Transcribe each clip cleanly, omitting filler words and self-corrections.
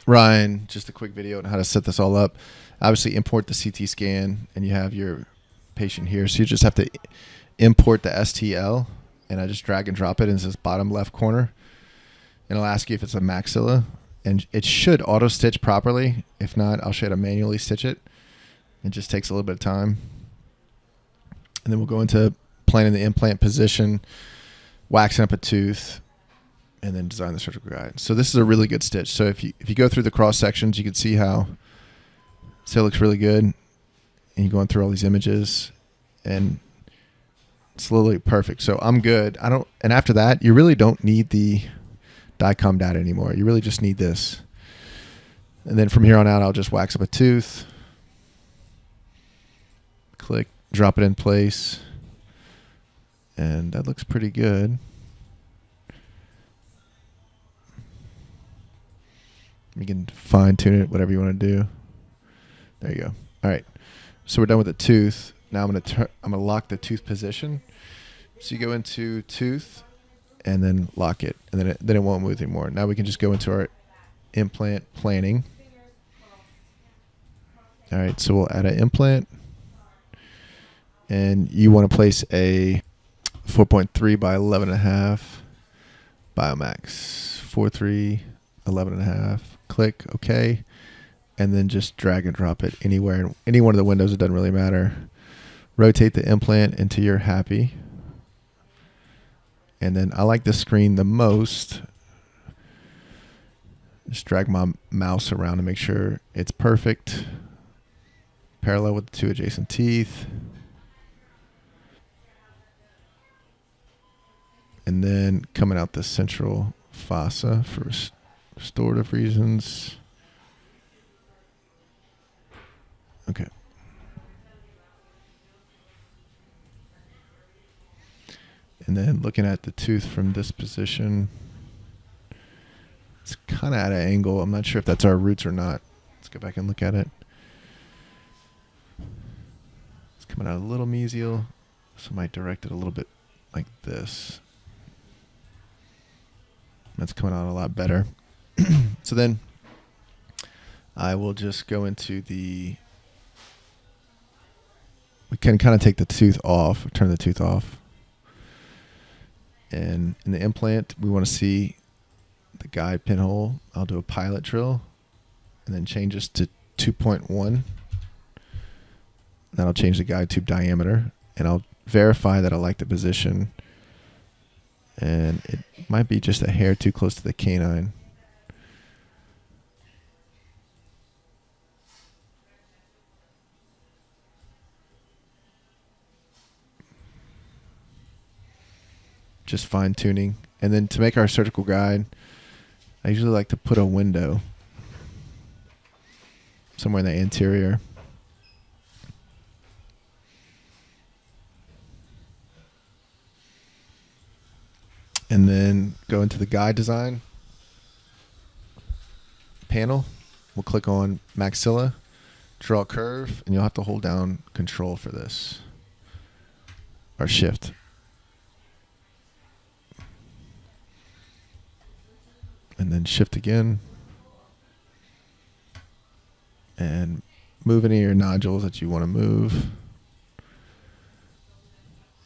Ryan, just a quick video on how to set this all up. Obviously, import the CT scan, and you have your patient here. So you just have to import the STL, and I just drag and drop it in this bottom left corner. And it'll ask you if it's a maxilla, and it should auto stitch properly. If not, I'll show you how to manually stitch it. It just takes a little bit of time. And then we'll go into planning the implant position, waxing up a tooth, and then design the surgical guide. So this is a really good stitch. So if you go through the cross sections, you can see how it looks really good. And you're going through all these images, and it's literally perfect. So I'm good. And after that, you really don't need the DICOM data anymore. You really just need this. And then from here on out, I'll just wax up a tooth, click, drop it in place, and that looks pretty good. You can fine tune it, whatever you want to do. There you go. All right. So we're done with the tooth. Now I'm gonna lock the tooth position. So you go into tooth and then lock it, and then it won't move anymore. Now we can just go into our implant planning. All right. So we'll add an implant, and you want to place a 4.3 by 11.5 Biomax 4.3 11.5. Click OK, and then just drag and drop it anywhere in any one of the windows. It doesn't really matter. Rotate the implant until you're happy, and then I like this screen the most. Just drag my mouse around to make sure it's perfect, parallel with the two adjacent teeth. And then coming out the central fossa for restorative reasons. Okay. And then looking at the tooth from this position, it's kind of at an angle. I'm not sure if that's our roots or not. Let's go back and look at it. It's coming out a little mesial, so I might direct it a little bit like this. That's coming out a lot better. So then I will just go into we can kind of take the tooth off, turn the tooth off. And in the implant, we want to see the guide pinhole. I'll do a pilot drill and then change this to 2.1. That'll change the guide tube diameter, and I'll verify that I like the position. And it might be just a hair too close to the canine. Just fine tuning. And then to make our surgical guide, I usually like to put a window somewhere in the anterior. And then go into the guide design panel. We'll click on maxilla, draw a curve, and you'll have to hold down control for this, or shift. And then shift again. And move any of your nodules that you want to move.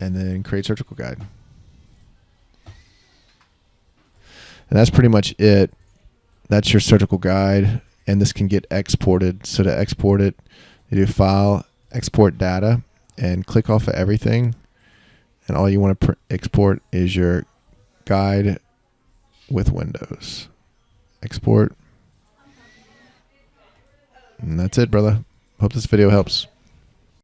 And then create surgical guide. And that's pretty much it. That's your surgical guide, and this can get exported. So to export it, you do File, Export Data, and click off of everything. And all you want to export is your guide with windows. Export. And that's it, brother. Hope this video helps.